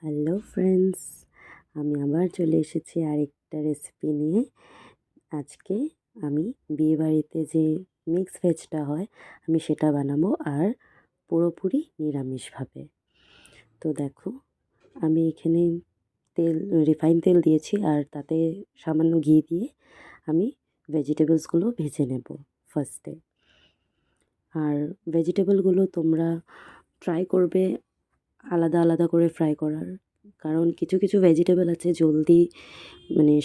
Hello friends, আমি আবার চলে এসেছি আরেকটা রেসিপি নিয়ে। আজকে আমি বিয়েবাড়িতে যে মিক্স ভেজটা হয় আমি সেটা বানাবো, আর পুরোপুরি নিরামিষভাবে। তো দেখো, আমি এখানে তেল, রিফাইন তেল দিয়েছি, আর তাতে সামান্য ঘি দিয়ে আমি ভেজিটেবলসগুলো ভেজে নেব ফার্স্টে। আর ভেজিটেবলগুলো তোমরা ট্রাই করবে আলাদা আলাদা করে ফ্রাই করার, কারণ কিছু কিছু ভেজিটেবল আছে জলদি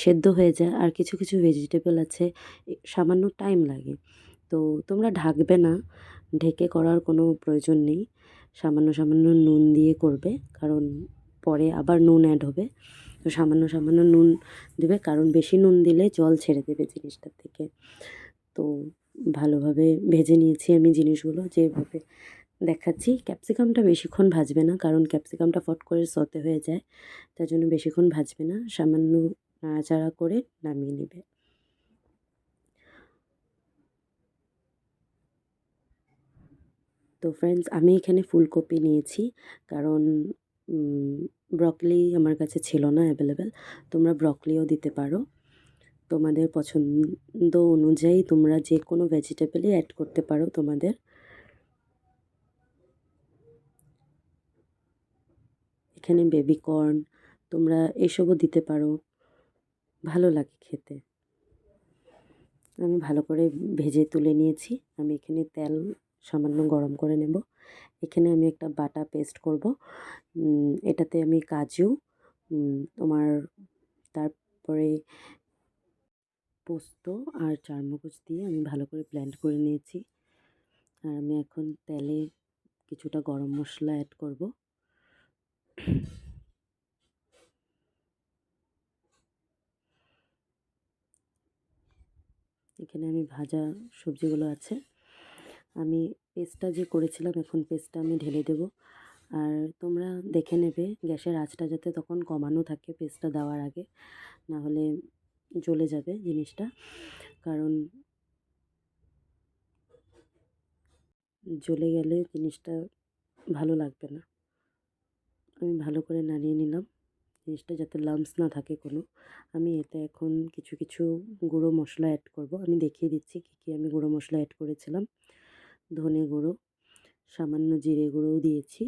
সেদ্ধ হয়ে যায়, আর কিছু কিছু ভেজিটেবল আছে সামান্য টাইম লাগে। তো তোমরা ঢাকবে না, ঢেকে করার কোনো প্রয়োজন নেই। সামান্য সামান্য নুন দিয়ে করবে, কারণ পরে আবার নুন অ্যাড হবে। তো সামান্য সামান্য নুন দেবে, কারণ বেশি নুন দিলে জল ছেড়ে দেবে জিনিসটার থেকে। তো ভালোভাবে ভেজে নিয়েছি আমি জিনিসগুলো, যেভাবে দেখাচ্ছি। ক্যাপসিকামটা বেশিক্ষণ ভাজবে না, কারণ ক্যাপসিকামটা ফট করে সতে হয়ে যায়, তার জন্য বেশিক্ষণ ভাজবে না, সামান্য নাড়াচাড়া করে নামিয়ে নেবে। তো ফ্রেন্ডস, আমি এখানে ফুলকপি নিয়েছি, কারণ ব্রকলি আমার কাছে ছিল না অ্যাভেলেবেল। তোমরা ব্রকলিও দিতে পারো, তোমাদের পছন্দ অনুযায়ী তোমরা যে কোনো ভেজিটেবলই অ্যাড করতে পারো তোমাদের। এখানে বেবি কর্ন তোমরা এসবও দিতে পারো, ভালো লাগে খেতে। আমি ভালো করে ভেজে তুলে নিয়েছি। আমি এখানে তেল সামান্য গরম করে নেব। এখানে আমি একটা বাটা পেস্ট করব। এটাতে আমি কাজু, তোমার তারপরে পোস্ত আর চারমগজ দিয়ে আমি ভালো করে ব্লেন্ড করে নিয়েছি। আর আমি এখন তেলে কিছুটা গরম মশলা অ্যাড করব। এখানে আমি ভাজা সবজিগুলো আছে, আমি পেস্টটা যে করেছিলাম এখন পেস্টটা আমি ঢেলে দেব। আর তোমরা দেখে নেবে গ্যাসের আঁচটা যাতে তখন কমানো থাকে পেস্টটা দেওয়ার আগে, না হলে জ্বলে যাবে জিনিসটা, কারণ জ্বলে গেলে জিনিসটা ভালো লাগবে না। আমি ভালো করে নাড়িয়ে নিলাম জিনিসটা, যাতে লাম্পস না থাকে কোনো। আমি এতে এখন কিছু কিছু গুঁড়ো মশলা অ্যাড করব। আমি দেখিয়ে দিচ্ছি কী কী আমি গুঁড়ো মশলা অ্যাড করেছিলাম। ধনে গুঁড়ো, সামান্য জিরে গুঁড়োও দিয়েছি,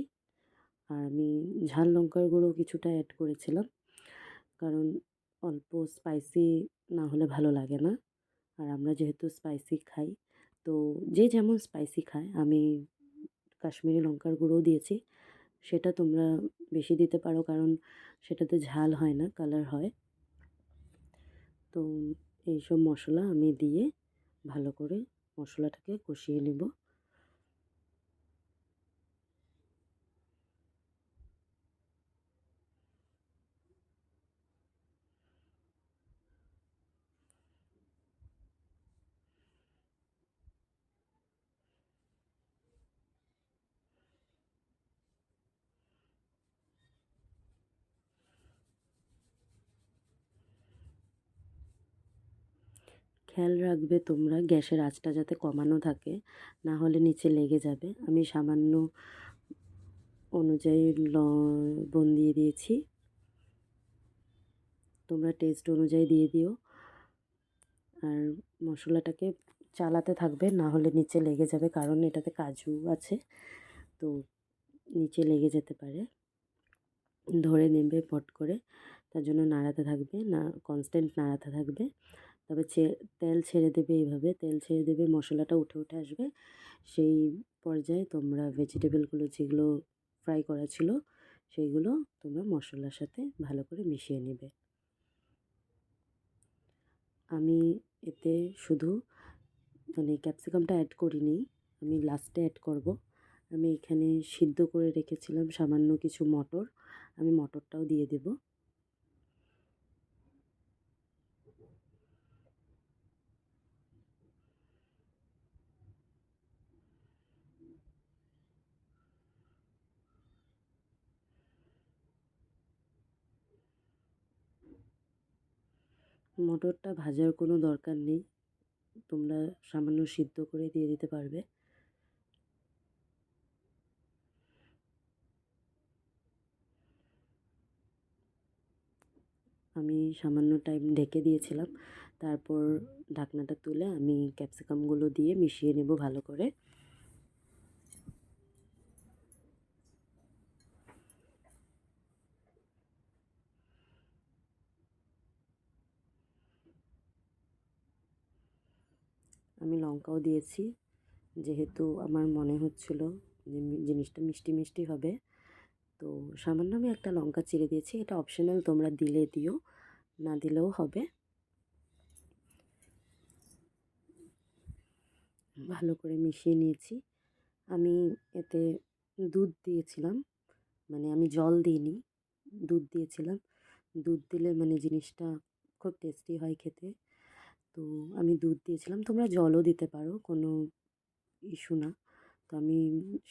আর আমি ঝাল লঙ্কার গুঁড়ো কিছুটা অ্যাড করেছিলাম, কারণ অল্প স্পাইসি না হলে ভালো লাগে না। আর আমরা যেহেতু স্পাইসি খাই, তো যে যেমন স্পাইসি খায়, আমি কাশ্মীরি লঙ্কার গুঁড়োও দিয়েছি। সেটা তোমরা বেশি দিতে পারো, কারণ সেটাতে ঝাল হয় না, কালার হয়। তো এইসব মশলা আমি দিয়ে ভালো করে মশলাটাকে কষিয়ে নেব। খেয়াল রাখবে তোমরা গ্যাসের আঁচটা যাতে কমানো থাকে, না হলে নিচে লেগে যাবে। আমি সামান্য অনুযায়ী লবণ দিয়ে দিয়েছি, তোমরা টেস্ট অনুযায়ী দিয়ে দিও। আর মশলাটাকে চালাতে থাকবে, না হলে নিচে লেগে যাবে, কারণ এটাতে কাজু আছে, তো নিচে লেগে যেতে পারে, ধরে নেবে পট করে। তার জন্য নাড়াতে থাকবে, না কনস্ট্যান্ট নাড়াতে থাকবে। তবে তেল ছেড়ে দেবে, এইভাবে তেল ছেড়ে দেবে, মশলাটা উঠে উঠে আসবে। সেই পর্যায়ে তোমরা ভেজিটেবলগুলো যেগুলো ফ্রাই করা ছিল সেইগুলো তোমরা মশলার সাথে ভালো করে মিশিয়ে নেবে। আমি এতে শুধু ক্যাপসিকামটা অ্যাড করিনি, আমি লাস্টে অ্যাড করব। আমি এখানে সিদ্ধ করে রেখেছিলাম সামান্য কিছু মটর, আমি মটরটাও দিয়ে দেব। মটরটা ভাজার কোনো দরকার নেই, তোমরা সামান্য সিদ্ধ করে দিয়ে দিতে পারবে। আমি সামান্য টাইম ঢেকে দিয়েছিলাম। তারপর ঢাকনাটা তুলে আমি ক্যাপসিকামগুলো দিয়ে মিশিয়ে নেব ভালো করে। আমি লঙ্কাও দিয়েছি, যেহেতু আমার মনে হচ্ছিল যে জিনিসটা মিষ্টি মিষ্টি হবে, তো সামান্য আমি একটা লঙ্কা চিড়ে দিয়েছি। এটা অপশনাল, তোমরা দিলে দিও, না দিলেও হবে। ভালো করে মিশিয়ে নিয়েছি। আমি এতে দুধ দিয়েছিলাম, মানে আমি জল দিইনি, দুধ দিয়েছিলাম। দুধ দিলে মানে জিনিসটা খুব টেস্টি হয় খেতে। তো আমি দুধ দিয়েছিলাম, তোমরা জলও দিতে পারো, কোনো ইস্যু না। তো আমি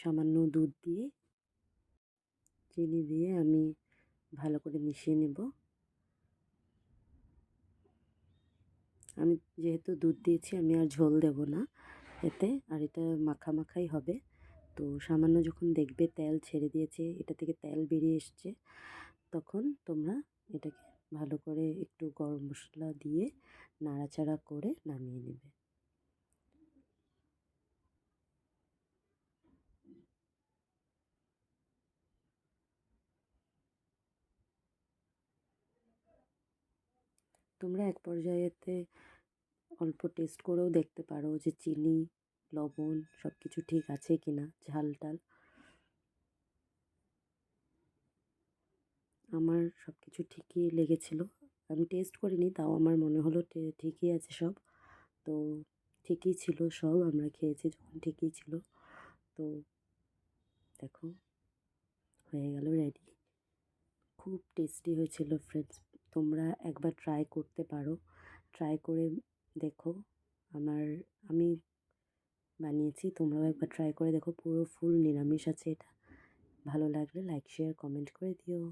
সামান্য দুধ দিয়ে চিনি দিয়ে আমি ভালো করে মিশিয়ে নেব। আমি যেহেতু দুধ দিয়েছি আমি আর ঝোল দেব না এতে, আর এটা মাখা মাখাই হবে। তো সামান্য যখন দেখবে তেল ছেড়ে দিয়েছে, এটা থেকে তেল বেরিয়ে এসছে, তখন তোমরা এটাকে ভালো করে একটু গরম মশলা দিয়ে নাড়াচাড়া করে নামিয়ে নেবে। তোমরা এক পর্যায়েতে অল্প টেস্ট করেও দেখতে পারো যে চিনি, লবণ সব কিছু ঠিক আছে কি না, ঝাল টাল। আমার সব কিছু ঠিকই লেগেছিল। আমি টেস্ট করিনি, তাও আমার মনে হলো ঠিকই আছে সব। তো ঠিকই ছিল সব, আমরা খেয়েছি যখন ঠিকই ছিল। তো দেখো, হয়ে গেল রেডি। খুব টেস্টি হয়েছিল ফ্রেন্ডস, তোমরা একবার ট্রাই করতে পারো, ট্রাই করে দেখো। আমি বানিয়েছি, তোমরাও একবার ট্রাই করে দেখো। পুরো ফুল নিরামিষ আছে এটা। ভালো লাগলে লাইক শেয়ার কমেন্ট করে দিও।